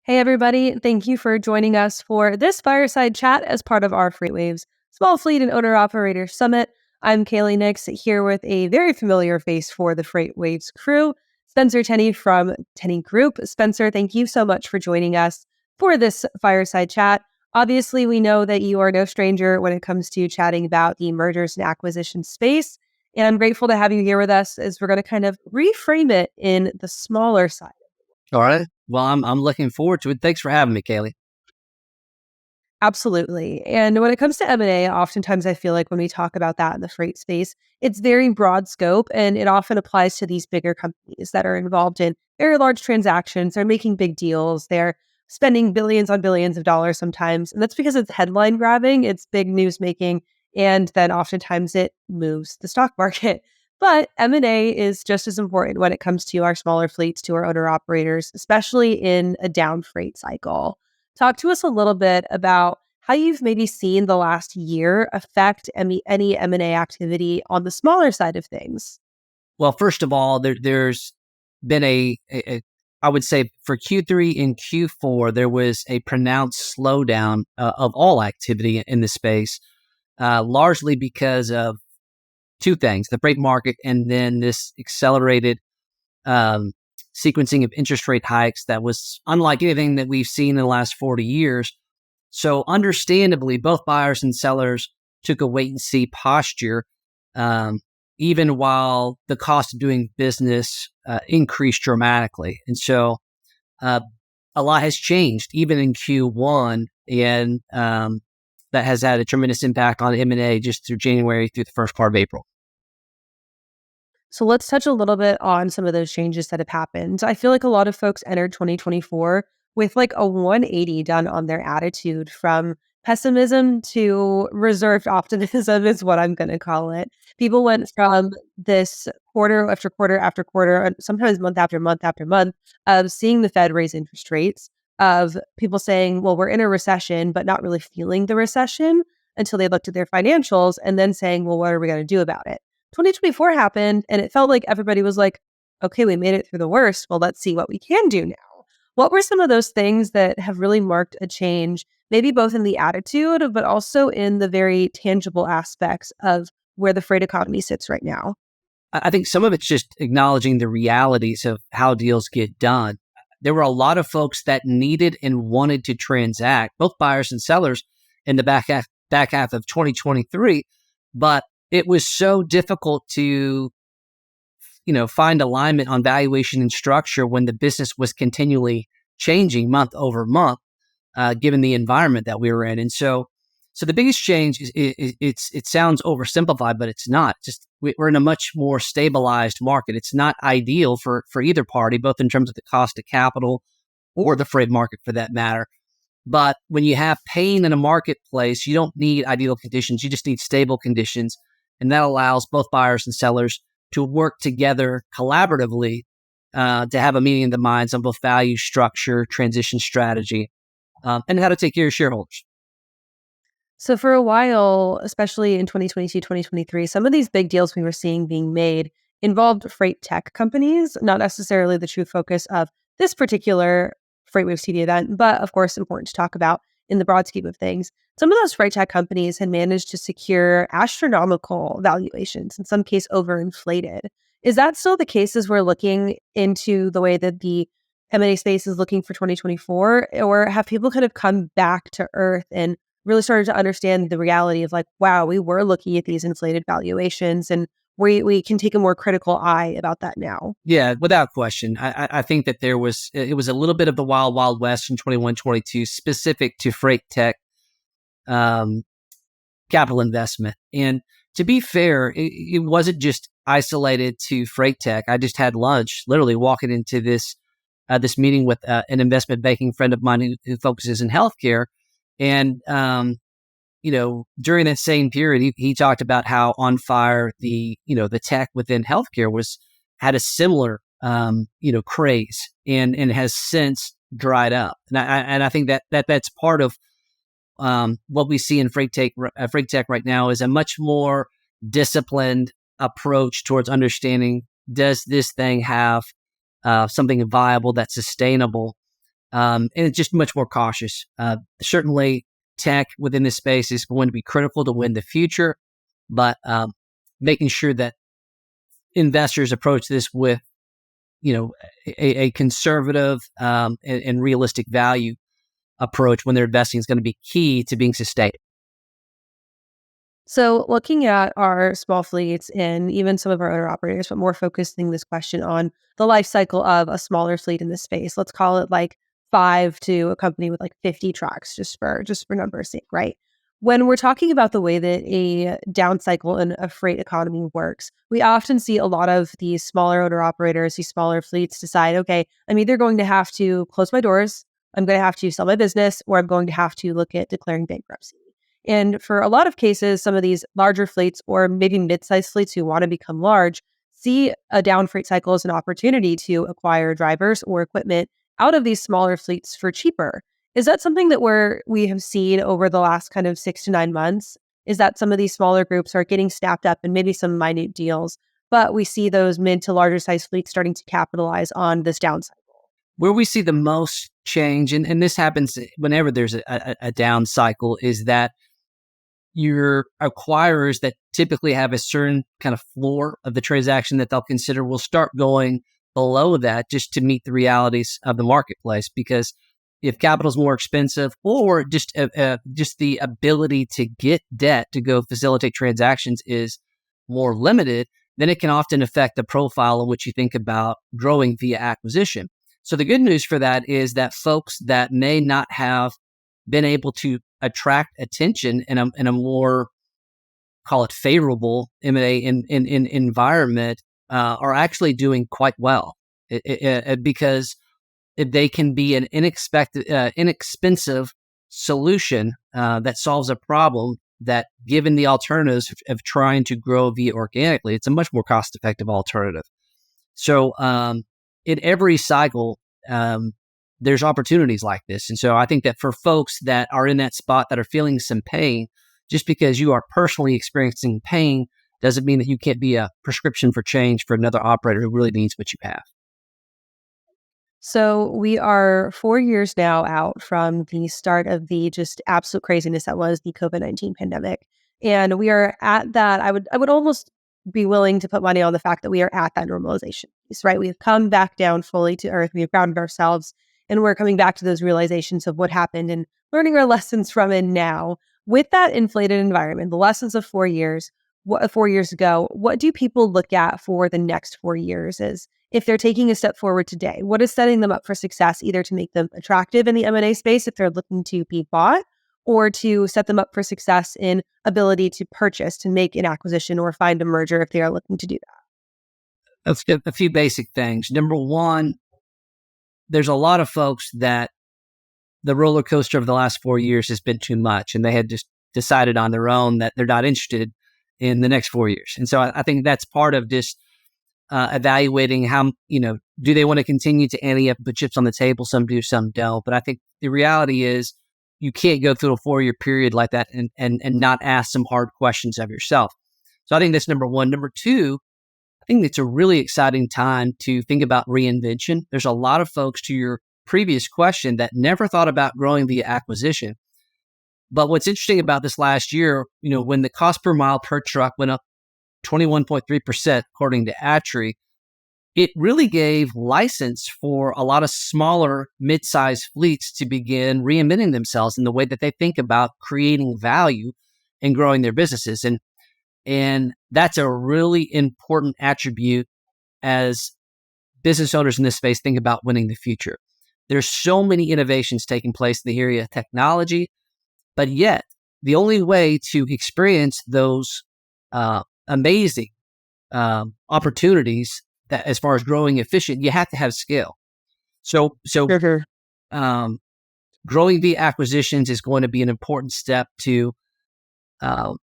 Hey, everybody. Thank you for joining us for this fireside chat as part of our FreightWaves Small Fleet and Owner Operator Summit. I'm Kaylee Nix here with a very familiar face for the FreightWaves crew, Spencer Tenney from Tenney Group. Spencer, thank you so much for joining us for this fireside chat. Obviously, we know that you are no stranger when it comes to chatting about the mergers and acquisitions space. And I'm grateful to have you here with us as we're going to kind of reframe it in the smaller side. All right. Well, I'm looking forward to it. Thanks for having me, Kaylee. Absolutely. And when it comes to M&A, oftentimes I feel like when we talk about that in the freight space, it's very broad scope and it often applies to these bigger companies that are involved in very large transactions. They're making big deals. They're spending billions on billions of dollars sometimes. And that's because it's headline grabbing, it's big news making, and then oftentimes it moves the stock market. But M&A is just as important when it comes to our smaller fleets, to our owner operators, especially in a down freight cycle. Talk to us a little bit about how you've maybe seen the last year affect any M&A activity on the smaller side of things. Well, first of all, there's been I would say for Q3 and Q4, there was a pronounced slowdown of all activity in the space, largely because of two things: the freight market, and then this accelerated sequencing of interest rate hikes that was unlike anything that we've seen in the last 40 years. So understandably, both buyers and sellers took a wait and see posture, even while the cost of doing business increased dramatically. And so a lot has changed, even in Q1, and that has had a tremendous impact on M&A just through January through the first part of April. So let's touch a little bit on some of those changes that have happened. I feel like a lot of folks entered 2024 with like a 180 done on their attitude, from pessimism to reserved optimism is what I'm going to call it. People went from this quarter after quarter after quarter, and sometimes month after month after month, of seeing the Fed raise interest rates, of people saying, well, we're in a recession, but not really feeling the recession until they looked at their financials, and then saying, well, what are we going to do about it? 2024 happened and it felt like everybody was like, okay, we made it through the worst. Well, let's see what we can do now. What were some of those things that have really marked a change, maybe both in the attitude, but also in the very tangible aspects of where the freight economy sits right now? I think some of it's just acknowledging the realities of how deals get done. There were a lot of folks that needed and wanted to transact, both buyers and sellers, in the back half of 2023, but it was so difficult to, find alignment on valuation and structure when the business was continually changing month over month, given the environment that we were in. And so the biggest change is it sounds oversimplified, but it's not. Just we're in a much more stabilized market. It's not ideal for either party, both in terms of the cost of capital or the freight market for that matter. But when you have pain in a marketplace, you don't need ideal conditions. You just need stable conditions. And that allows both buyers and sellers to work together collaboratively to have a meeting of the minds on both value, structure, transition strategy, and how to take care of shareholders. So for a while, especially in 2022, 2023, some of these big deals we were seeing being made involved freight tech companies, not necessarily the true focus of this particular FreightWaves TV event, but of course important to talk about in the broad scheme of things. Some of those freight tech companies had managed to secure astronomical valuations, in some case overinflated. Is that still the case as we're looking into the way that the M&A space is looking for 2024? Or have people kind of come back to earth and really started to understand the reality of like, wow, we were looking at these inflated valuations and we can take a more critical eye about that now? Yeah, without question. I think that it was a little bit of the wild, wild west in 21, 22, specific to freight tech capital investment. And to be fair, it wasn't just isolated to freight tech. I just had lunch, literally walking into this meeting with an investment banking friend of mine who focuses in healthcare. And, during that same period, he talked about how on fire the tech within healthcare had a similar, craze and has since dried up. And I think that's part of what we see in freight tech right now is a much more disciplined approach towards understanding, does this thing have something viable that's sustainable? and it's just much more cautious. Certainly, tech within this space is going to be critical to win the future, but making sure that investors approach this with, a conservative and realistic value approach when they're investing is going to be key to being sustained. So, looking at our small fleets and even some of our owner operators, but more focusing this question on the life cycle of a smaller fleet in this space. Let's call it like 5 to a company with like 50 trucks, just for numbers' sake, right? When we're talking about the way that a down cycle in a freight economy works, we often see a lot of these smaller owner operators, these smaller fleets decide, okay, I'm either going to have to close my doors, I'm going to have to sell my business, or I'm going to have to look at declaring bankruptcy. And for a lot of cases, some of these larger fleets or maybe mid-sized fleets who want to become large see a down freight cycle as an opportunity to acquire drivers or equipment out of these smaller fleets for cheaper. Is that something that we have seen over the last kind of 6 to 9 months? Is that some of these smaller groups are getting snapped up in maybe some minute deals, but we see those mid to larger size fleets starting to capitalize on this down cycle? Where we see the most change, and this happens whenever there's a down cycle, is that your acquirers that typically have a certain kind of floor of the transaction that they'll consider will start going below that just to meet the realities of the marketplace. Because if capital is more expensive, or just the ability to get debt to go facilitate transactions is more limited, then it can often affect the profile in which you think about growing via acquisition. So the good news for that is that folks that may not have been able to attract attention in a more, call it, favorable M&A in environment are actually doing quite well, because they can be an inexpensive solution that solves a problem that, given the alternatives of trying to grow via organically, it's a much more cost-effective alternative. So in every cycle, there's opportunities like this. And so I think that for folks that are in that spot that are feeling some pain, just because you are personally experiencing pain doesn't mean that you can't be a prescription for change for another operator who really needs what you have. So we are 4 years now out from the start of the just absolute craziness that was the COVID-19 pandemic. And we are at that. I would almost be willing to put money on the fact that we are at that normalization piece, right? We've come back down fully to earth. We've grounded ourselves and we're coming back to those realizations of what happened and learning our lessons from it now. With that inflated environment, the lessons of 4 years, 4 years ago, what do people look at for the next 4 years? Is if they're taking a step forward today, what is setting them up for success, either to make them attractive in the M&A space if they're looking to be bought, or to set them up for success in ability to purchase, to make an acquisition or find a merger if they are looking to do that? Let's get a few basic things. Number one, there's a lot of folks that the roller coaster of the last 4 years has been too much, and they had just decided on their own that they're not interested in the next 4 years. And so I think that's part of just evaluating how, do they want to continue to ante up and put chips on the table? Some do, some don't. But I think the reality is you can't go through a 4-year period like that and not ask some hard questions of yourself. So I think that's number one. Number two, I think it's a really exciting time to think about reinvention. There's a lot of folks, to your previous question, that never thought about growing via acquisition. But what's interesting about this last year, when the cost per mile per truck went up 21.3%, according to Atri, it really gave license for a lot of smaller, mid-sized fleets to begin reinventing themselves in the way that they think about creating value and growing their businesses. And that's a really important attribute as business owners in this space think about winning the future. There's so many innovations taking place in the area of technology, but yet the only way to experience those amazing opportunities, that as far as growing efficient, you have to have scale. So Sure. growing via acquisitions is going to be an important step to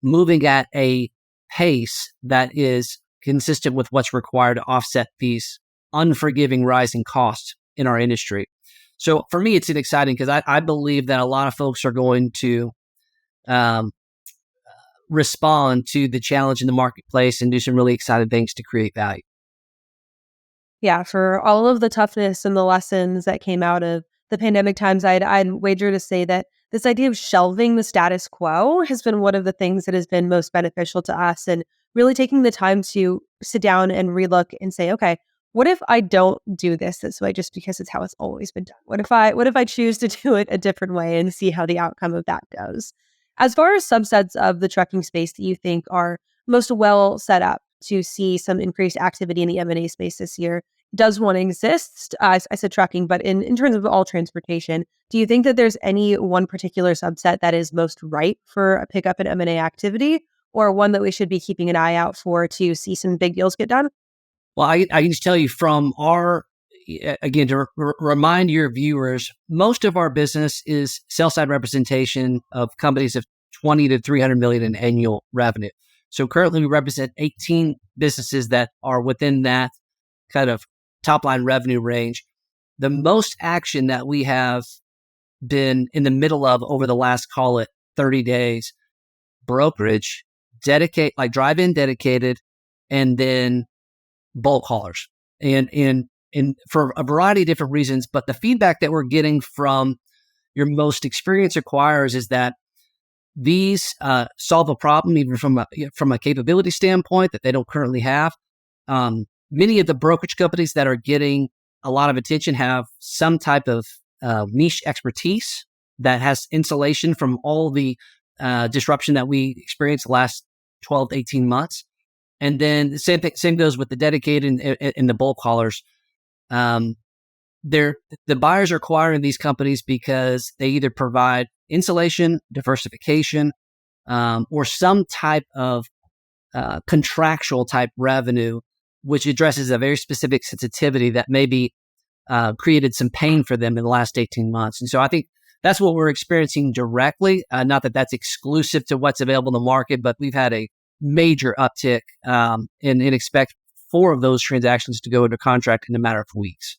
moving at a pace that is consistent with what's required to offset these unforgiving rising costs in our industry. So for me, it's exciting because I believe that a lot of folks are going to respond to the challenge in the marketplace and do some really exciting things to create value. Yeah, for all of the toughness and the lessons that came out of the pandemic times, I'd wager to say that this idea of shelving the status quo has been one of the things that has been most beneficial to us, and really taking the time to sit down and relook and say, okay, what if I don't do this way just because it's how it's always been done? What if I choose to do it a different way and see how the outcome of that goes? As far as subsets of the trucking space that you think are most well set up to see some increased activity in the M&A space this year, does one exist? I said trucking, but in terms of all transportation, do you think that there's any one particular subset that is most ripe for a pickup in M&A activity, or one that we should be keeping an eye out for to see some big deals get done? Well, I can just tell you from again, to remind your viewers, most of our business is sell side representation of companies of 20 to 300 million in annual revenue. So currently we represent 18 businesses that are within that kind of top line revenue range. The most action that we have been in the middle of over the last, call it 30 days, brokerage, like drive-in dedicated, and then bulk haulers. And for a variety of different reasons, but the feedback that we're getting from your most experienced acquirers is that these solve a problem even from a capability standpoint that they don't currently have. Many of the brokerage companies that are getting a lot of attention have some type of niche expertise that has insulation from all the disruption that we experienced the last 12 to 18 months. And then the same goes with the dedicated and the bulk haulers. The buyers are acquiring these companies because they either provide insulation, diversification, or some type of contractual type revenue, which addresses a very specific sensitivity that maybe created some pain for them in the last 18 months. And so I think that's what we're experiencing directly. Not that that's exclusive to what's available in the market, but we've had a major uptick and expect 4 of those transactions to go into contract in a matter of weeks.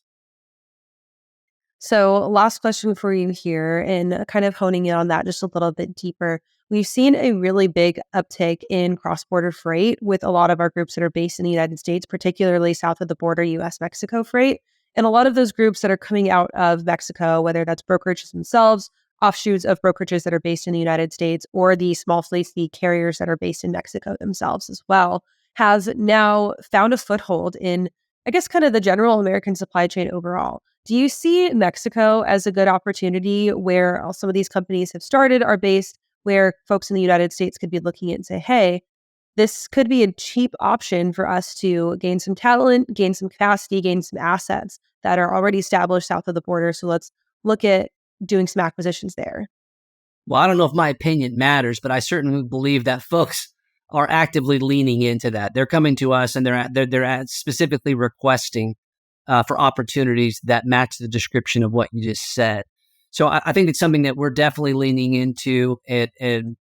So, last question for you here, and kind of honing in on that just a little bit deeper. We've seen a really big uptick in cross-border freight with a lot of our groups that are based in the United States, particularly south of the border, US-Mexico freight. And a lot of those groups that are coming out of Mexico, whether that's brokerages themselves, offshoots of brokerages that are based in the United States, or the small fleets, the carriers that are based in Mexico themselves as well, has now found a foothold in, I guess, kind of the general American supply chain overall. Do you see Mexico as a good opportunity where some of these companies have started, are based, where folks in the United States could be looking at and say, hey, this could be a cheap option for us to gain some talent, gain some capacity, gain some assets that are already established south of the border. So let's look at doing some acquisitions there. Well, I don't know if my opinion matters, but I certainly believe that folks are actively leaning into that. They're coming to us and they're specifically requesting for opportunities that match the description of what you just said. So I think it's something that we're definitely leaning into, and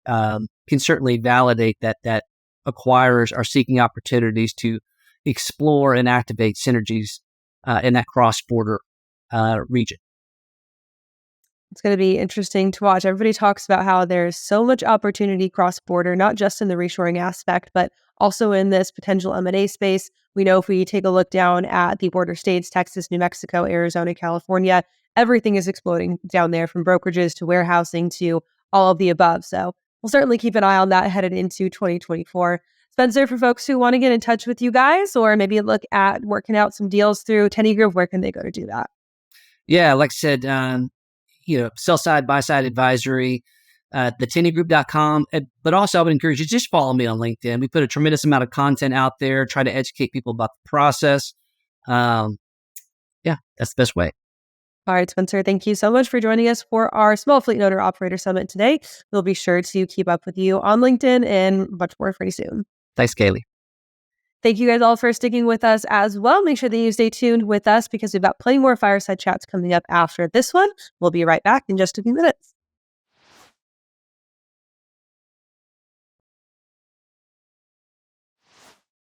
can certainly validate that acquirers are seeking opportunities to explore and activate synergies in that cross-border region. It's going to be interesting to watch. Everybody talks about how there's so much opportunity cross-border, not just in the reshoring aspect, but also in this potential M&A space. We know if we take a look down at the border states, Texas, New Mexico, Arizona, California, everything is exploding down there, from brokerages to warehousing to all of the above. So we'll certainly keep an eye on that headed into 2024. Spencer, for folks who want to get in touch with you guys or maybe look at working out some deals through Tenney Group, where can they go to do that? Yeah, like I said, sell side, buy side advisory, thetennygroup.com. But also I would encourage you, just follow me on LinkedIn. We put a tremendous amount of content out there, try to educate people about the process. That's the best way. All right, Spencer, thank you so much for joining us for our Small Fleet Owner Operator Summit today. We'll be sure to keep up with you on LinkedIn and much more pretty soon. Thanks, Kaylee. Thank you guys all for sticking with us as well. Make sure that you stay tuned with us because we've got plenty more fireside chats coming up after this one. We'll be right back in just a few minutes.